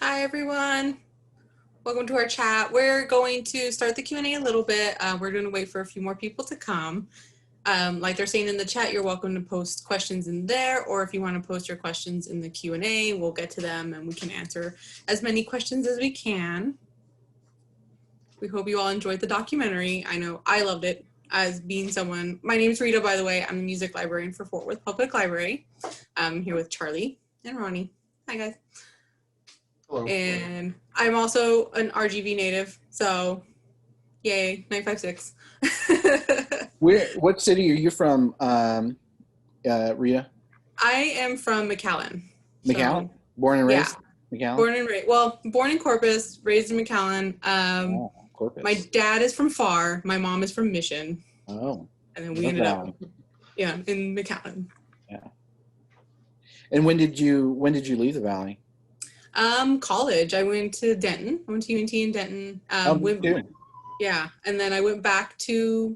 Hi, everyone. Welcome to our chat. We're going to start the Q&A a little bit. We're going to wait for a few more people to come. Like they're saying in the chat, you're welcome to post questions in there, or if you want to post your questions in the Q&A, we'll get to them and we can answer as many questions as we can. We hope you all enjoyed the documentary. I know I loved it as being someone. My name is Rita, by the way. I'm a music librarian for Fort Worth Public Library. I'm here with Charlie and Ronnie. Hi, guys. Hello. And I'm also an RGV native, so yay, 956. What city are you from, Rita? I am from McAllen. McAllen? So, born and raised? Yeah. McAllen? Born in Corpus, raised in McAllen. Corpus. My dad is from Far. My mom is from Mission. Oh. And then we ended up, in McAllen. Yeah. And when did you leave the Valley? College. I went to Denton. I went to UNT in Denton. Yeah, and then I went back to,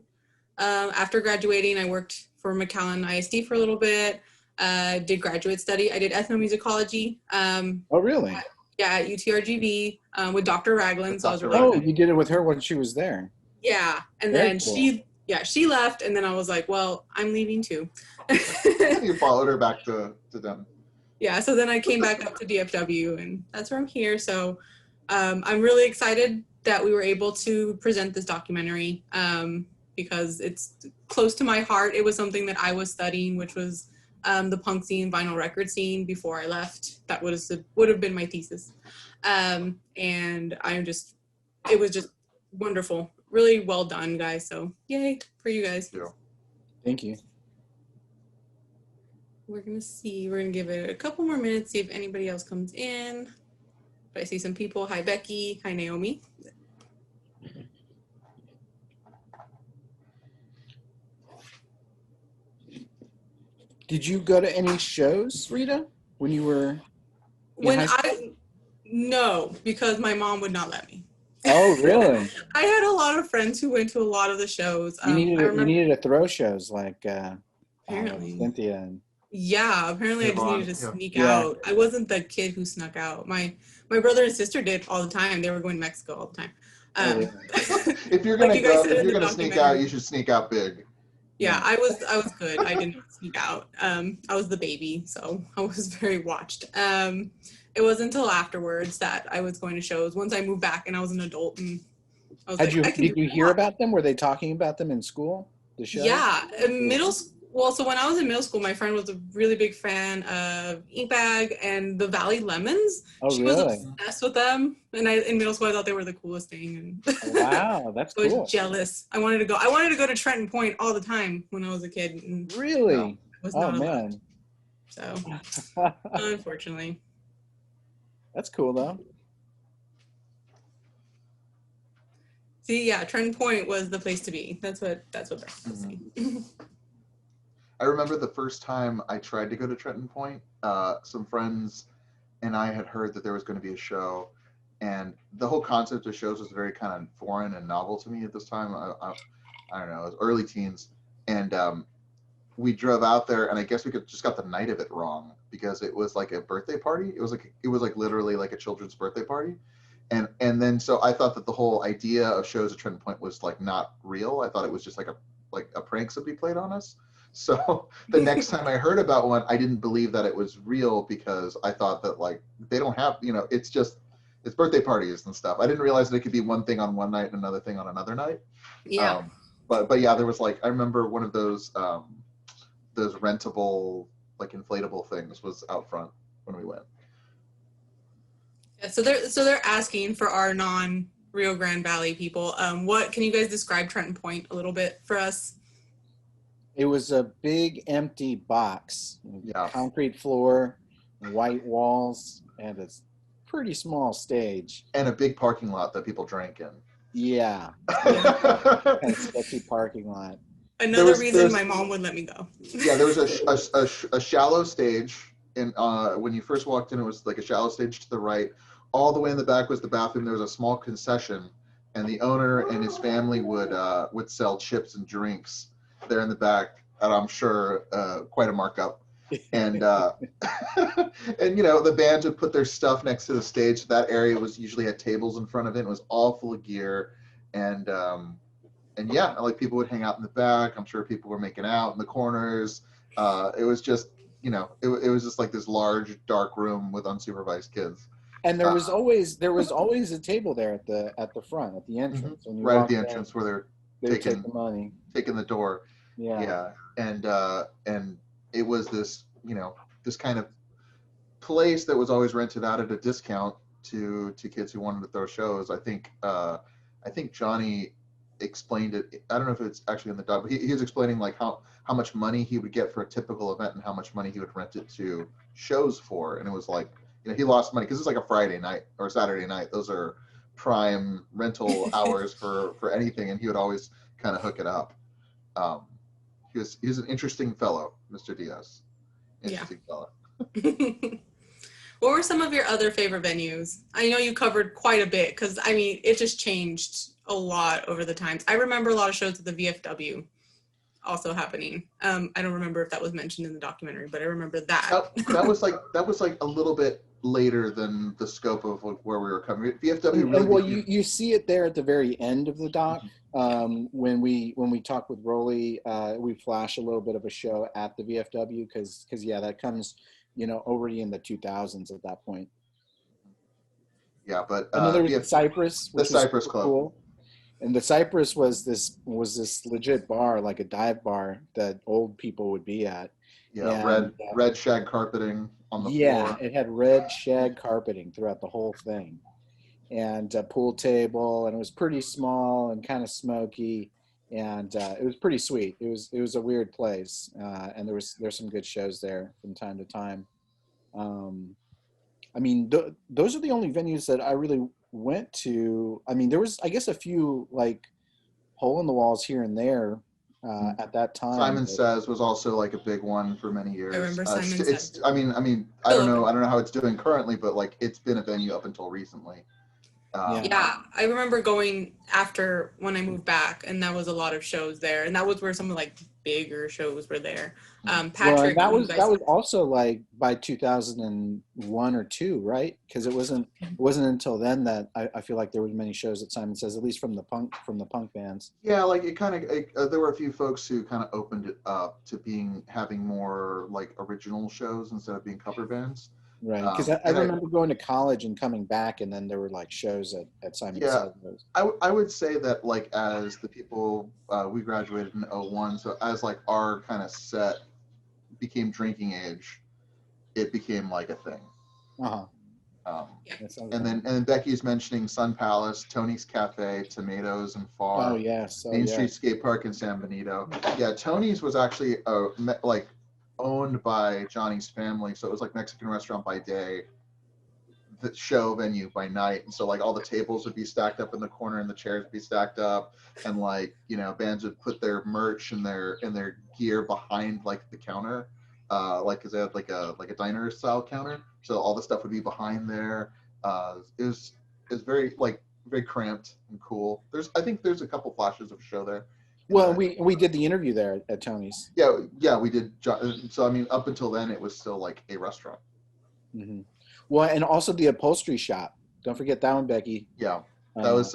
after graduating, I worked for McAllen ISD for a little bit, did graduate study. I did ethnomusicology. Oh, really? Yeah, at UTRGV with Dr. Ragland. So I was really you did it with her when she was there. Yeah, and Very then cool. she left, and then I was like, well, I'm leaving too. You followed her back to them. Yeah, so then I came back up to DFW, and that's where I'm here. So I'm really excited that we were able to present this documentary because it's close to my heart. It was something that I was studying, which was the punk scene, vinyl record scene before I left. That would have been my thesis. And it was just wonderful. Really well done, guys. So yay for you guys. Yeah. Thank you. We're going to give it a couple more minutes, see if anybody else comes in. But I see some people. Hi, Becky. Hi, Naomi. Did you go to any shows, Rita, when you were in high school? No, because my mom would not let me. Oh, really? I had a lot of friends who went to a lot of the shows. You needed to throw shows like apparently Cynthia and... Yeah, apparently I just needed to sneak out. I wasn't the kid who snuck out. My brother and sister did all the time. They were going to Mexico all the time. If you're gonna sneak out, you should sneak out big. Yeah, I was good. I didn't sneak out. I was the baby, so I was very watched. It wasn't until afterwards that I was going to shows. Once I moved back and I was an adult, and I was did you hear about them? Were they talking about them in school? The show? Yeah, in middle school. Well, so when I was in middle school, my friend was a really big fan of Ink Bag and the Valley Lemons. Oh, she really? was obsessed with them, and in middle school I thought they were the coolest thing. And wow, that's cool. I was jealous. I wanted to go to Trenton Point all the time when I was a kid. And really? No, was not man. So unfortunately. That's cool though. See, yeah, Trenton Point was the place to be. That's what they're saying. I remember the first time I tried to go to Trenton Point, some friends and I had heard that there was going to be a show, and the whole concept of shows was very kind of foreign and novel to me at this time. I don't know, it was early teens, and we drove out there, and I guess we just got the night of it wrong because it was like a birthday party. It was like literally like a children's birthday party. And then so I thought that the whole idea of shows at Trenton Point was like not real. I thought it was just like a prank somebody played on us. So the next time I heard about one, I didn't believe that it was real because I thought that like they don't have, it's birthday parties and stuff. I didn't realize that it could be one thing on one night and another thing on another night. Yeah. But yeah, there was like, I remember one of those rentable, like inflatable things was out front when we went. Yeah, so they're asking for our non-Rio Grande Valley people. What can you guys describe Trenton Point a little bit for us? It was a big empty box, concrete floor, white walls, and a pretty small stage. And a big parking lot that people drank in. Yeah. Kind of sketchy parking lot. Another reason my mom would let me go. Yeah, there was a shallow stage, and when you first walked in, it was like a shallow stage to the right. All the way in the back was the bathroom. There was a small concession, and the owner and his family would sell chips and drinks there in the back, and I'm sure quite a markup. And and you know, the bands would put their stuff next to the stage. That area was usually had tables in front of it. It was all full of gear, and yeah, like people would hang out in the back. I'm sure people were making out in the corners. It was just, you know, it was just like this large dark room with unsupervised kids. And there was always a table there at the front, at the entrance. When you right at the walked entrance in, where they they're would take the money. taking the door. Yeah. Yeah, and it was this, you know, this kind of place that was always rented out at a discount to kids who wanted to throw shows. I think Johnny explained it. I don't know if it's actually in the doc, but he was explaining like how much money he would get for a typical event and how much money he would rent it to shows for. And it was like, you know, he lost money because it's like a Friday night or Saturday night. Those are prime rental hours for anything, and he would always kind of hook it up. He was an interesting fellow, Mr. Diaz. Interesting fellow. What were some of your other favorite venues? I know you covered quite a bit because, I mean, it just changed a lot over the times. I remember a lot of shows at the VFW also happening. I don't remember if that was mentioned in the documentary, but I remember that. That was like a little bit later than the scope of where we were coming. VFW really. And well, you see it there at the very end of the doc. When we talk with Rolly, we flash a little bit of a show at the VFW because yeah, that comes, you know, already in the 2000s at that point. Yeah, but and then there was the Cypress, which the Cypress Club. Cool. And the Cypress was this legit bar, like a dive bar that old people would be at. Yeah, and, red shag carpeting on the floor. Yeah, it had red shag carpeting throughout the whole thing, and a pool table, and it was pretty small and kind of smoky, and it was pretty sweet. It was a weird place, and there's some good shows there from time to time. I mean, those are the only venues that I really went to. I mean, there was, I guess, a few like hole in the walls here and there at that time. Simon Says was also like a big one for many years. I remember Simon Says. I mean, I don't know how it's doing currently, but like it's been a venue up until recently. Yeah, I remember going after when I moved back, and that was a lot of shows there, and that was where some of like bigger shows were there. Patrick, well, that was also like by 2001 or 2, right? Because it wasn't until then that I feel like there were many shows at Simon Says, at least from the punk bands. Yeah, like it kind of there were a few folks who kind of opened it up to having more like original shows instead of being cover bands. Right, because I remember going to college and coming back, and then there were like shows at Simon Says. I would say that like as the people we graduated in 01, so as like our kind of set became drinking age, it became like a thing. And then Becky's mentioning Sun Palace, Tony's Cafe, Tomatoes and Far. Oh yes, Main Street Skate Park in San Benito. Yeah, Tony's was actually like owned by Johnny's family, so it was like Mexican restaurant by day, the show venue by night, and so like all the tables would be stacked up in the corner and the chairs would be stacked up, and like, you know, bands would put their merch and their gear behind like the counter, like because they had like a diner style counter, so all the stuff would be behind there. It was very cramped and cool. I think there's a couple flashes of show there. Well, we did the interview there at Tony's. Yeah, we did. So I mean, up until then, it was still like a restaurant. Mm-hmm. Well, and also the upholstery shop. Don't forget that one, Becky. Yeah, that was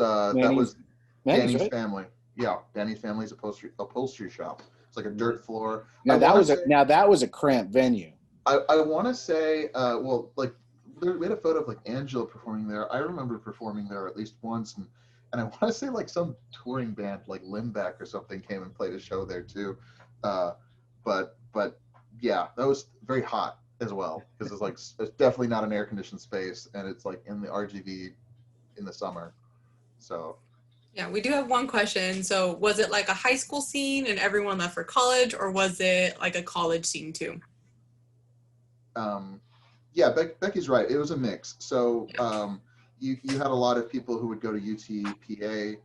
Danny's family. Yeah, Danny's family's upholstery shop. It's like a dirt floor. Now that was a cramped venue. I want to say, we had a photo of like Angela performing there. I remember performing there at least once, and I want to say like some touring band like Limbeck or something came and played a show there too. But yeah, that was very hot as well, because it's definitely not an air conditioned space, and it's like in the RGV in the summer. So yeah, we do have one question. So was it like a high school scene and everyone left for college, or was it like a college scene too? Yeah, Becky's right. It was a mix. So you had a lot of people who would go to UTPA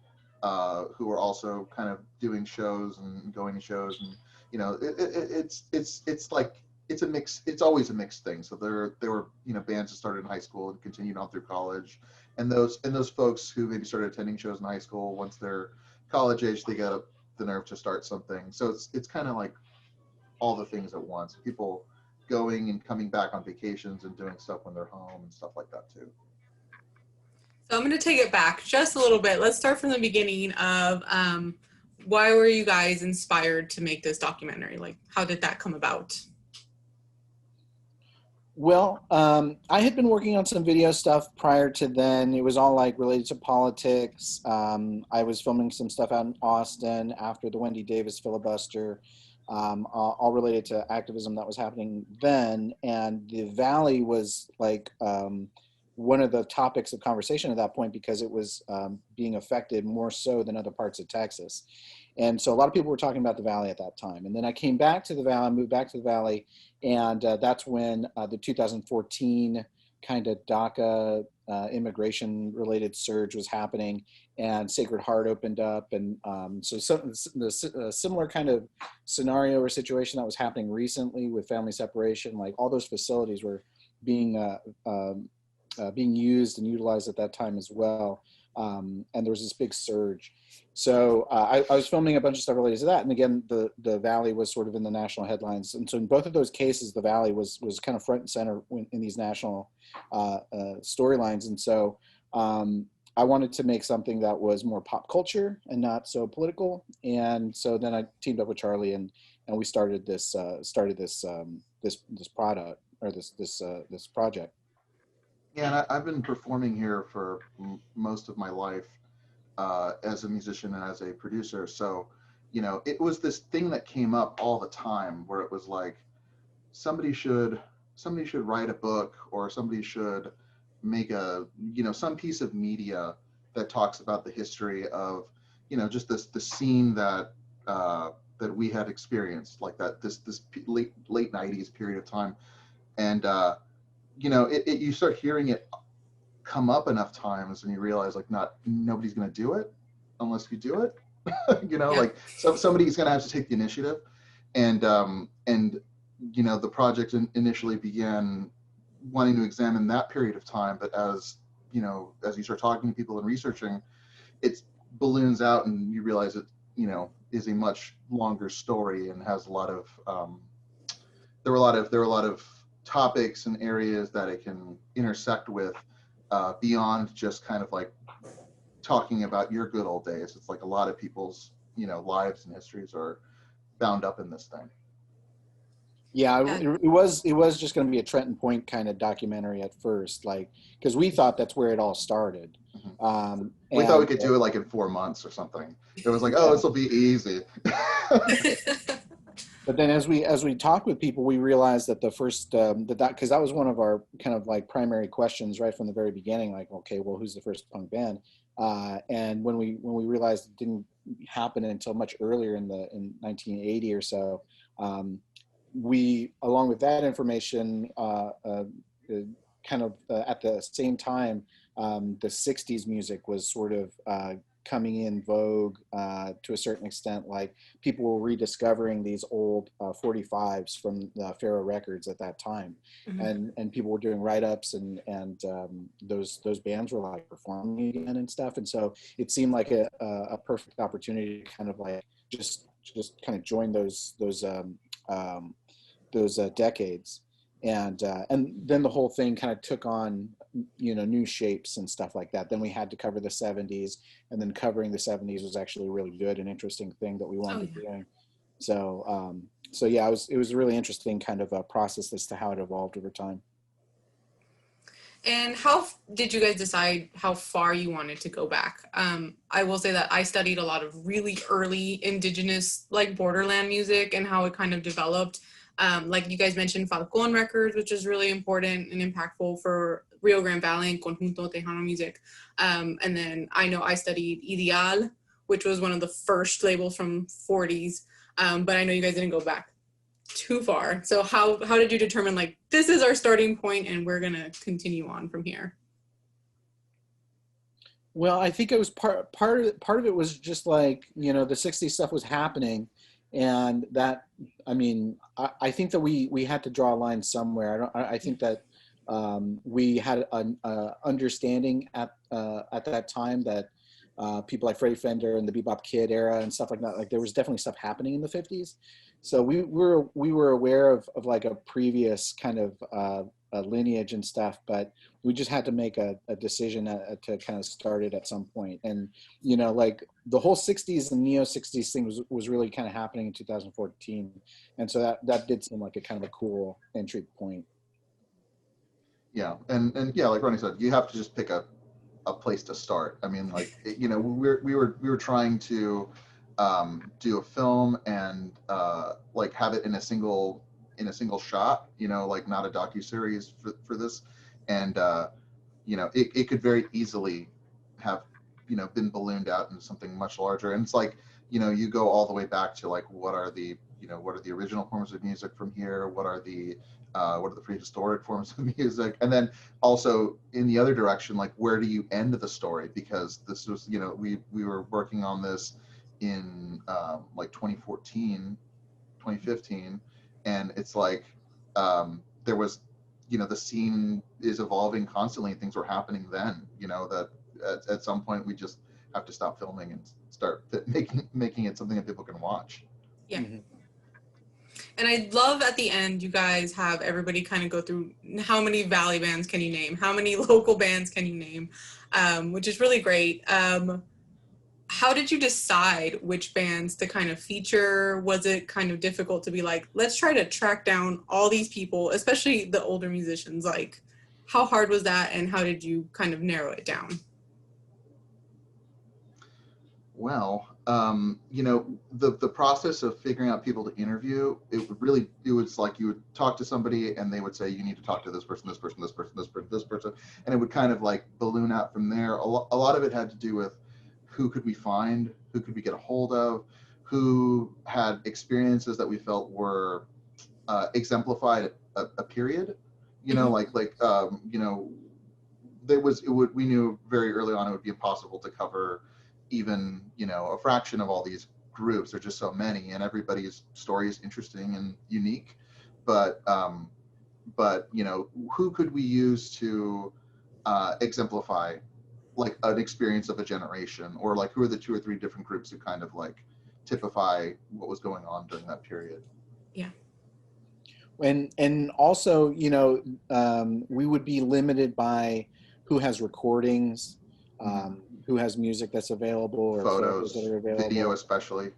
who were also kind of doing shows and going to shows, and you know, it's like it's a mix. It's always a mixed thing. So there were, you know, bands that started in high school and continued on through college, and those folks who maybe started attending shows in high school, once they're college age, they got the nerve to start something. So it's kind of like all the things at once. People going and coming back on vacations and doing stuff when they're home and stuff like that too. So I'm going to take it back just a little bit. Let's start from the beginning of why were you guys inspired to make this documentary? Like, how did that come about? Well, I had been working on some video stuff prior to then. It was all like related to politics. I was filming some stuff out in Austin after the Wendy Davis filibuster, all related to activism that was happening then. And the Valley was like one of the topics of conversation at that point because it was being affected more so than other parts of Texas. And so a lot of people were talking about the Valley at that time. And then I came back to the Valley, moved back to the Valley, and that's when the 2014 kind of DACA immigration-related surge was happening, and Sacred Heart opened up. And so the similar kind of scenario or situation that was happening recently with family separation, like all those facilities were being used and utilized at that time as well. And there was this big surge. So I was filming a bunch of stuff related to that. And again, the Valley was sort of in the national headlines. And so in both of those cases, the Valley was kind of front and center in these national storylines. And so I wanted to make something that was more pop culture and not so political. And so then I teamed up with Charlie and we started this product or this project. Yeah, and I've been performing here for most of my life as a musician and as a producer. So, you know, it was this thing that came up all the time where it was like somebody should write a book, or somebody should make some piece of media that talks about the history of, just the scene that that we had experienced, like that this late 90s period of time. And you start hearing it come up enough times and you realize like nobody's going to do it unless you do it. Yeah. Like somebody's going to have to take the initiative. And the project initially began wanting to examine that period of time, but as you start talking to people and researching, it balloons out and you realize it is a much longer story and has a lot of there were a lot of topics and areas that it can intersect with beyond just kind of like talking about your good old days. It's like a lot of people's lives and histories are bound up in this thing. Yeah, it was just going to be a Trenton Point kind of documentary at first, like because we thought that's where it all started. Mm-hmm. We thought we could do it like in 4 months or something. It was like, this will be easy. But then as we talked with people, we realized that the first because that was one of our kind of like primary questions right from the very beginning, like, okay, well, who's the first punk band? And when we realized it didn't happen until much earlier in 1980 or so, we, along with that information, kind of at the same time, the 60s music was sort of coming in vogue to a certain extent. Like people were rediscovering these old 45s from Pharaoh Records at that time. Mm-hmm. and people were doing write-ups and those bands were like performing again and stuff. And so it seemed like a perfect opportunity to kind of like just kind of join those decades. And then the whole thing kind of took on, new shapes and stuff like that. Then we had to cover the 70s, and then covering the 70s was actually a really good and interesting thing that we wanted to be doing. So, yeah, it was a really interesting kind of a process as to how it evolved over time. And how did you guys decide how far you wanted to go back? I will say that I studied a lot of really early indigenous, like borderland music and how it kind of developed. Like you guys mentioned Falcon Records, which is really important and impactful for Rio Grande Valley and Conjunto Tejano music. And then I know I studied Ideal, which was one of the first labels from 40s. But I know you guys didn't go back too far. So how did you determine like, this is our starting point and we're gonna continue on from here? Well, I think it was part of it was just like, the 60s stuff was happening. And that, I mean, I think that we had to draw a line somewhere. I think that we had an understanding at that time that people like Freddie Fender and the Bebop Kid era and stuff like that, like there was definitely stuff happening in the 50s. So we were aware of like a previous kind of a lineage and stuff, but we just had to make a decision to kind of start it at some point. And you know, like the whole 60s and neo 60s thing was really kind of happening in 2014, and so that did seem like a kind of a cool entry point. Yeah, and yeah, like Ronnie said, you have to just pick a place to start. I mean, like you know, we were trying to do a film and like have it in a single shot. You know, like not a docuseries for this, and you know, it could very easily have, you know, been ballooned out into something much larger. And it's like, you know, you go all the way back to like what are the original forms of music from here? What are the prehistoric forms of music? And then also in the other direction, like where do you end the story? Because this was, you know, we were working on this in like 2014, 2015, and it's like there was, you know, the scene is evolving constantly, and things were happening then, you know, that at some point we just have to stop filming and start making it something that people can watch. Yeah. Mm-hmm. And I love at the end, you guys have everybody kind of go through how many Valley bands can you name? How many local bands can you name? Which is really great. How did you decide which bands to kind of feature? Was it kind of difficult to be like, let's try to track down all these people, especially the older musicians? Like, how hard was that, and how did you kind of narrow it down? Well, you know, the process of figuring out people to interview, it was like you would talk to somebody and they would say, you need to talk to this person, this person, this person, this person, this person. And it would kind of like balloon out from there. A lot of it had to do with who could we find, who could we get a hold of, who had experiences that we felt were exemplified a period, you know, you know, we knew very early on it would be impossible to cover even, you know, a fraction of all these groups. There's just so many, and everybody's story is interesting and unique. But you know, who could we use to exemplify like an experience of a generation, or like who are the two or three different groups who kind of like typify what was going on during that period? Yeah. And also, you know, we would be limited by who has recordings, who has music that's available, or photos that are available, video especially.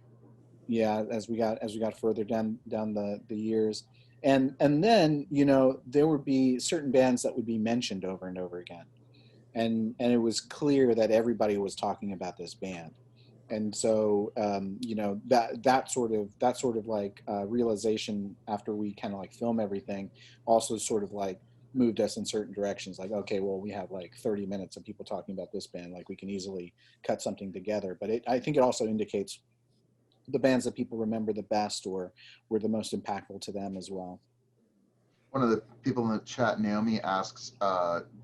Yeah, as we got further down the years, and then, you know, there would be certain bands that would be mentioned over and over again, and it was clear that everybody was talking about this band. And so, you know, that sort of like realization after we kind of like film everything also sort of like moved us in certain directions. Like, okay, well, we have like 30 minutes of people talking about this band, like we can easily cut something together. But I think it also indicates the bands that people remember the best or were the most impactful to them as well. One of the people in the chat, Naomi, asks,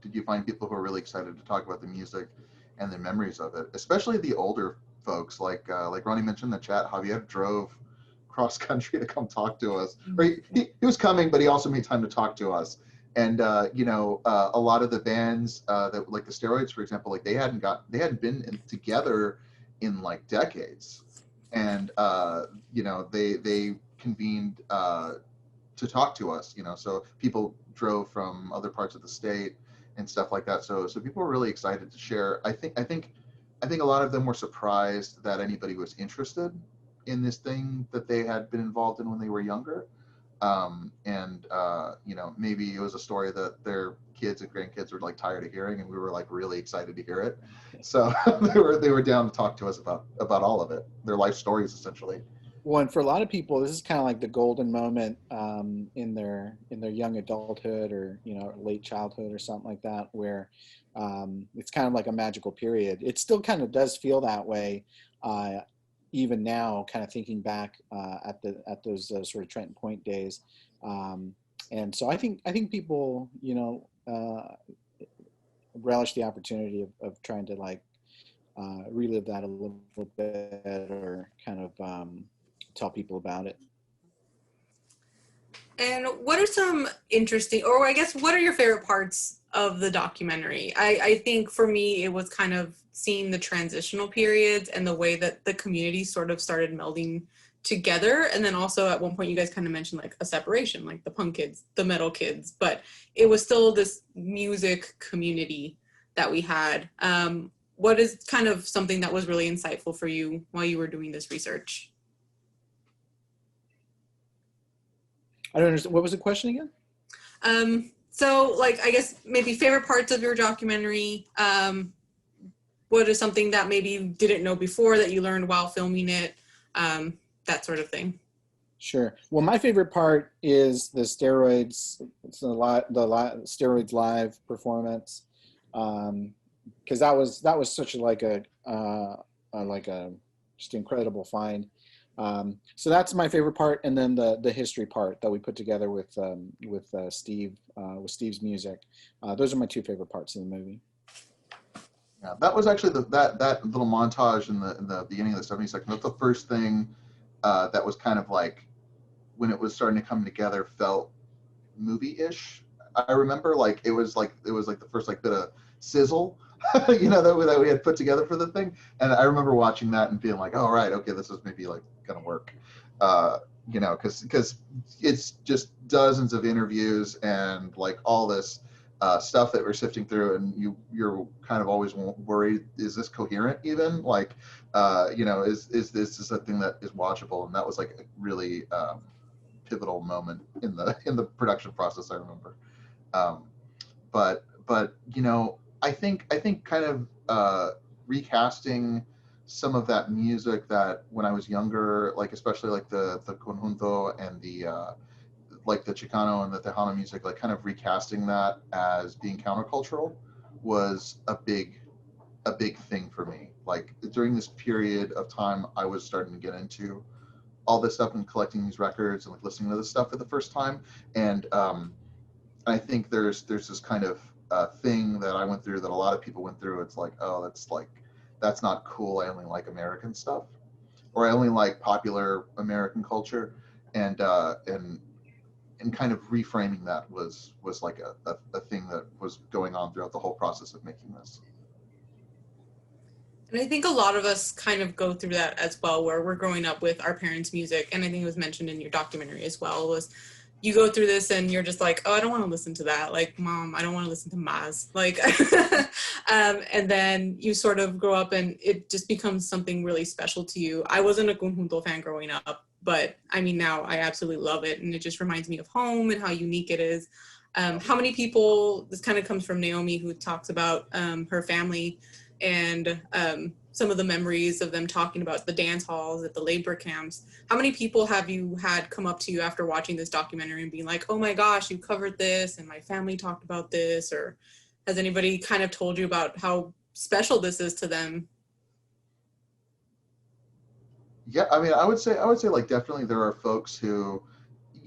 did you find people who are really excited to talk about the music and the memories of it, especially the older folks? Like Ronnie mentioned in the chat, Javier drove cross country to come talk to us. Or he was coming, but he also made time to talk to us. And you know, a lot of the bands that, like the Steroids, for example, like they hadn't been together in like decades, and you know, they convened to talk to us, you know, so people drove from other parts of the state and stuff like that. So people were really excited to share. I think a lot of them were surprised that anybody was interested in this thing that they had been involved in when they were younger. And you know, maybe it was a story that their kids and grandkids were like tired of hearing, and we were like really excited to hear it. So they were down to talk to us about all of it, their life stories essentially. Well, and for a lot of people, this is kind of like the golden moment in their young adulthood, or, you know, late childhood or something like that, where it's kind of like a magical period. It still kind of does feel that way, even now, kind of thinking back at those sort of Trenton Point days. And so I think people, you know, relish the opportunity of trying to like relive that a little bit, or kind of tell people about it. And what are some interesting, or I guess, what are your favorite parts of the documentary? I think for me, it was kind of seeing the transitional periods and the way that the community sort of started melding together, and then also at one point you guys kind of mentioned like a separation, like the punk kids, the metal kids, but it was still this music community that we had. What is kind of something that was really insightful for you while you were doing this research? I don't understand. What was the question again? So like, I guess maybe favorite parts of your documentary. What is something that maybe you didn't know before that you learned while filming it? That sort of thing. Sure. Well, my favorite part is the steroids, steroids live performance, because that was such like a just incredible find. So that's my favorite part, and then the history part that we put together with Steve with Steve's music. Those are my two favorite parts of the movie. Yeah, that was actually that little montage in the beginning of the 70 seconds. That's the first thing that was kind of like, when it was starting to come together, felt movie-ish. I remember like it was like the first like bit of sizzle, that we had put together for the thing. And I remember watching that and being like, oh right, okay, this is maybe like gonna work. Because it's just dozens of interviews and like all this stuff that we're sifting through, and you're kind of always worried, is this coherent even? Like, is this a thing that is watchable? And that was like a really pivotal moment in the production process, I remember. But I think kind of recasting some of that music that when I was younger, like especially like the conjunto and the like the Chicano and the Tejano music, like kind of recasting that as being countercultural was a big thing for me. Like during this period of time, I was starting to get into all this stuff and collecting these records and like listening to this stuff for the first time. And I think there's this kind of thing that I went through that a lot of people went through. It's like, oh, that's not cool. I only like American stuff, or I only like popular American culture. And kind of reframing that was like a thing that was going on throughout the whole process of making this. And I think a lot of us kind of go through that as well, where we're growing up with our parents' music. And I think it was mentioned in your documentary as well, was you go through this and you're just like, oh, I don't want to listen to that. Like, Mom, I don't want to listen to Maz. Like, and then you sort of grow up and it just becomes something really special to you. I wasn't a conjunto fan growing up, but I mean, now I absolutely love it. And it just reminds me of home and how unique it is. How many people, this kind of comes from Naomi, who talks about her family and some of the memories of them talking about the dance halls at the labor camps. How many people have you had come up to you after watching this documentary and being like, oh my gosh, you covered this and my family talked about this? Or has anybody kind of told you about how special this is to them? Yeah, I mean, I would say like definitely there are folks who,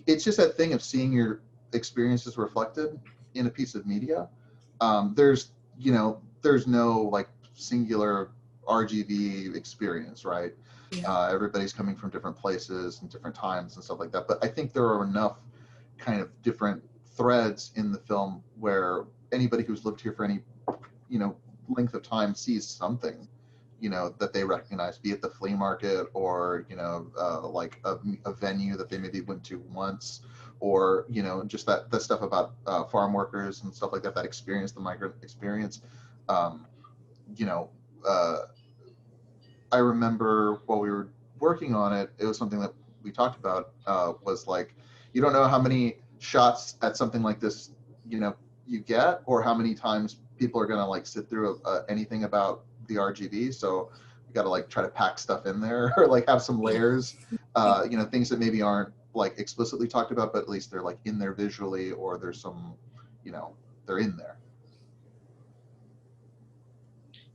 it's just that thing of seeing your experiences reflected in a piece of media. There's no like singular RGV experience, right? Yeah. Everybody's coming from different places and different times and stuff like that. But I think there are enough kind of different threads in the film where anybody who's lived here for any length of time sees something that they recognize, be it the flea market or like a venue that they maybe went to once, or just that stuff about farm workers and stuff like that experience, the migrant experience. you know I remember while we were working on it, it was something that we talked about, was like, you don't know how many shots at something like this you get, or how many times people are going to like sit through anything about the RGB. So you got to like try to pack stuff in there or like have some layers, things that maybe aren't like explicitly talked about, but at least they're like in there visually, or there's some, they're in there.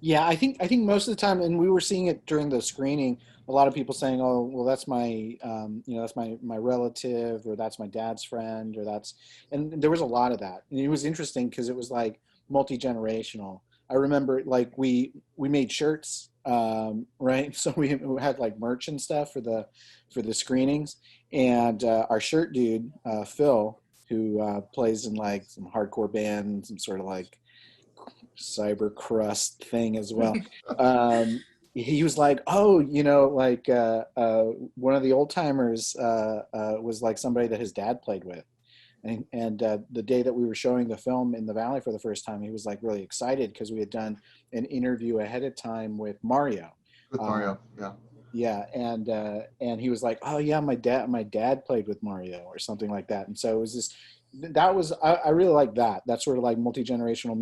Yeah, I think most of the time, and we were seeing it during the screening, a lot of people saying, "Oh, well, that's my, that's my relative, or that's my dad's friend, or that's," and there was a lot of that, and it was interesting because it was like multi-generational. I remember like we made shirts, right? So we had like merch and stuff for the screenings, and our shirt dude, Phil, who plays in like some hardcore band, some sort of like cyber crust thing as well. he was like, oh, like one of the old timers was like somebody that his dad played with. And the day that we were showing the film in the Valley for the first time, he was like really excited because we had done an interview ahead of time with Mario. With Mario, yeah. Yeah, and he was like, oh yeah, my dad played with Mario or something like that. And so it was this. That was I really like that. That sort of like multi-generational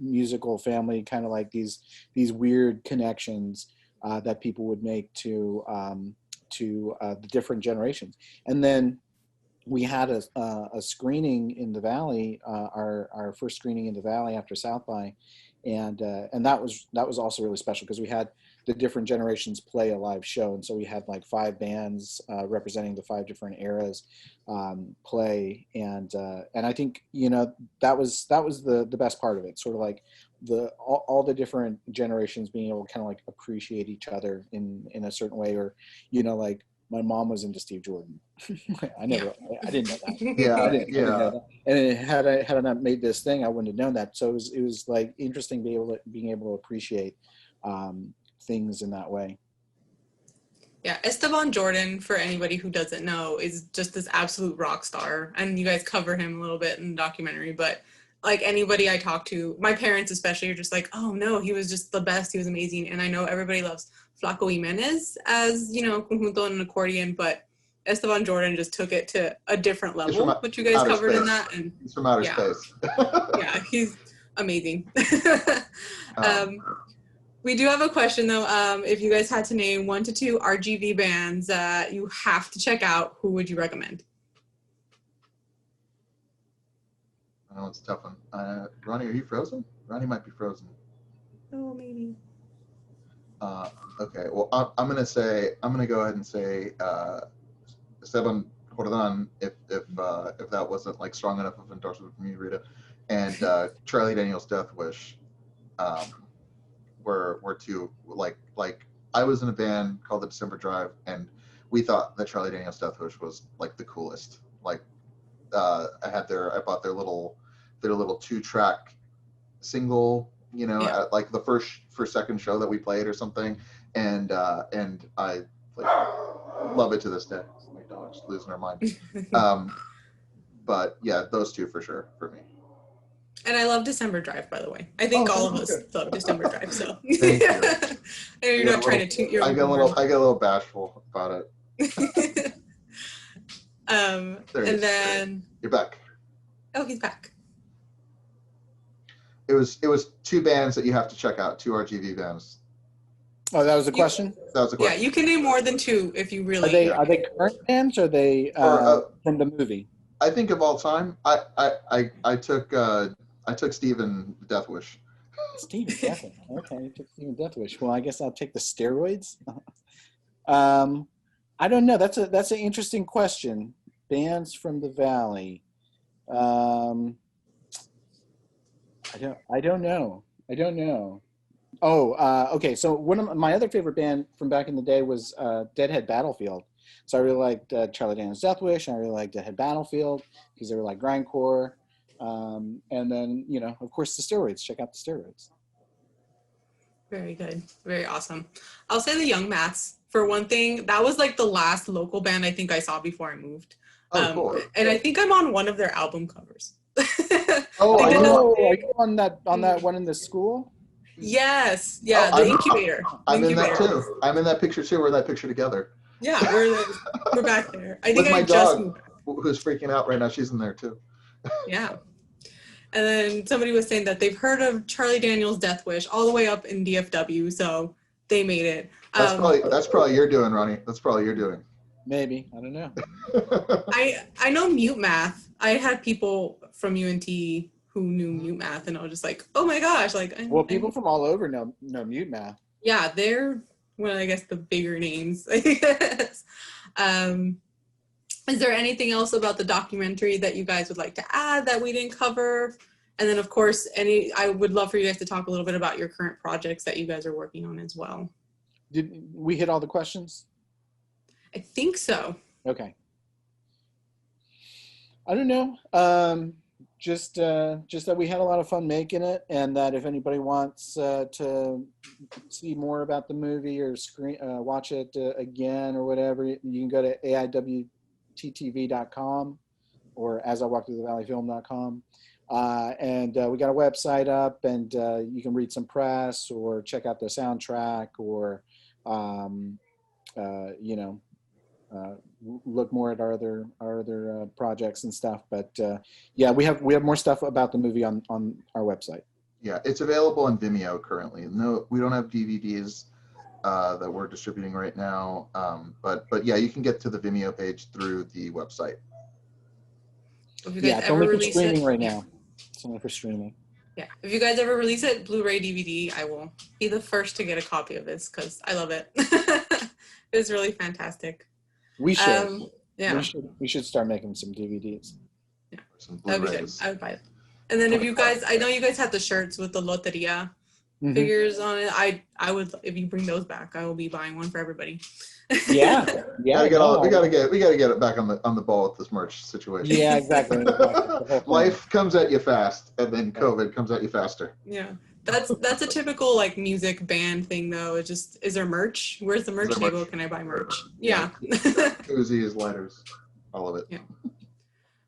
musical family, kind of like these weird connections that people would make to the different generations. And then we had a screening in the Valley, our first screening in the Valley after South by, and that was also really special because we had the different generations play a live show, and so we had like 5 bands representing the 5 different eras play, and I think that was the best part of it, sort of like all the different generations being able to kind of like appreciate each other in a certain way, or like my mom was into Steve Jordan. I didn't know that. Yeah, I didn't know yeah. that. And had I not made this thing, I wouldn't have known that. So it was like interesting being able to appreciate things in that way. Yeah, Esteban Jordan, for anybody who doesn't know, is just this absolute rock star. And you guys cover him a little bit in the documentary, but like anybody I talk to, my parents especially, are just like, oh no, he was just the best. He was amazing. And I know everybody loves Flaco Jimenez as, conjunto and an accordion, but Esteban Jordan just took it to a different level, which you guys covered space. in that. And he's from outer space. Yeah, he's amazing. We do have a question though. If you guys had to name 1 to 2 RGV bands that you have to check out, who would you recommend? I know it's a tough one. Ronnie, are you frozen? Ronnie might be frozen. Oh, maybe. Okay. Well, I'm gonna go ahead and say Esteban Jordan, if that wasn't like strong enough of endorsement from you, Rita, and Charlie Daniels' Death Wish. Were 2 like I was in a band called the December Drive, and we thought that Charlie Daniels' Death Wish was like the coolest. Like I bought their little 2-track single, at like the second show that we played or something, and I like love it to this day. My dog's losing her mind. But yeah, those 2 for sure for me. And I love December Drive, by the way. I think all of us love December Drive. So Thank you. I know you're not trying to toot your own. I get a little bashful about it. And then you're back. Oh, he's back. It was 2 bands that you have to check out, 2 RGV bands. Oh, that was a question? That was a question. Yeah, you can name more than 2 if you really. Are they current bands or are they from the movie? I think of all time, I took Steven Deathwish. Steven Deathwish. Okay, I took Steven Deathwish. Well, I guess I'll take the steroids. I don't know. That's an interesting question. Bands from the Valley. I don't know. Oh, okay. So one of my other favorite band from back in the day was Deadhead Battlefield. So I really liked Charlie Daniels' Death Wish. I really liked Deadhead Battlefield because they were like grindcore. And then, of course, the Steroids. Check out the Steroids. Very good. Very awesome. I'll say the Young Mats. For one thing, that was like the last local band I think I saw before I moved. Cool. And I think I'm on one of their album covers. Are you on that one in the school? Yes. Yeah, the incubator. I'm in that too. I'm in that picture too. We're in that picture together. Yeah, we're back there. I think With my just dog, moved back. Who's freaking out right now. She's in there too. Yeah. And then somebody was saying that they've heard of Charlie Daniels' Death Wish all the way up in DFW, so they made it. That's probably you're doing, Ronnie. That's probably you're doing. Maybe. I don't know. I know Mute Math. I had people from UNT who knew Mute Math, and I was just like, oh my gosh. People from all over know Mute Math. Yeah, they're one of, I guess, the bigger names, I guess. Is there anything else about the documentary that you guys would like to add that we didn't cover? And then, of course, I would love for you guys to talk a little bit about your current projects that you guys are working on as well. Did we hit all the questions? I think so. Okay. I don't know. just that we had a lot of fun making it, and that if anybody wants to see more about the movie or watch it again or whatever, you can go to aiwttv.com or asIwalkthroughthevalleyfilm.com. And we got a website up, and you can read some press or check out the soundtrack, or look more at our other projects and stuff. But yeah, we have more stuff about the movie on our website. Yeah, it's available on Vimeo currently. No, we don't have DVDs that we're distributing right now. But yeah, you can get to the Vimeo page through the website. If you Yeah, guys it's ever only for release streaming it, right now. It's only for streaming. yeah. If you guys ever release it, Blu-ray, DVD, I will be the first to get a copy of this because I love it. It's really fantastic. We should. Yeah. We should start making some DVDs. Yeah. Some That would be good. Blu-rays. I would buy it. And then if you guys, I know you guys have the shirts with the Loteria Mhm. figures on it. I would, if you bring those back, I will be buying one for everybody. Yeah, yeah. we gotta get it back on the ball with this merch situation. Yeah, exactly. Life comes at you fast, and then COVID comes at you faster. Yeah. That's a typical like music band thing though. It's just, is there merch? Where's the merch there table? merch? Can I buy merch? Yeah. Yeah. Koozies, lighters, all of it. Yeah.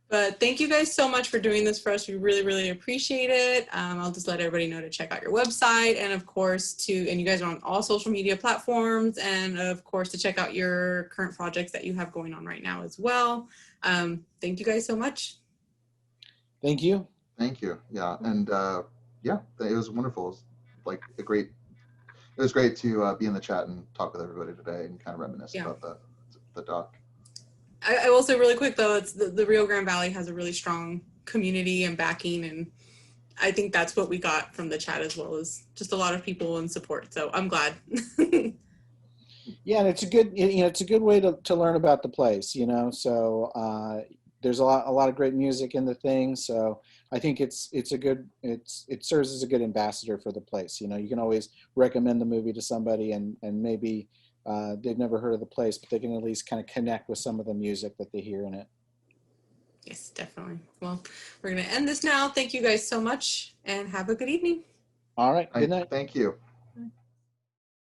But thank you guys so much for doing this for us. We really, really appreciate it. I'll just let everybody know to check out your website, and of course and you guys are on all social media platforms, and of course to check out your current projects that you have going on right now as well. Thank you guys so much. Thank you. Thank you. Yeah, and yeah, it was wonderful. It was great to be in the chat and talk with everybody today and kind of reminisce about the doc. I will say really quick though, it's the Rio Grande Valley has a really strong community and backing, and I think that's what we got from the chat as well, as just a lot of people and support. So I'm glad. Yeah, and it's a good way to learn about the place, So there's a lot of great music in the thing. So I think it serves as a good ambassador for the place. You can always recommend the movie to somebody, and maybe they've never heard of the place, but they can at least kind of connect with some of the music that they hear in it. Yes, definitely. Well, we're going to end this now. Thank you guys so much, and have a good evening. All right. Good night. Thank you.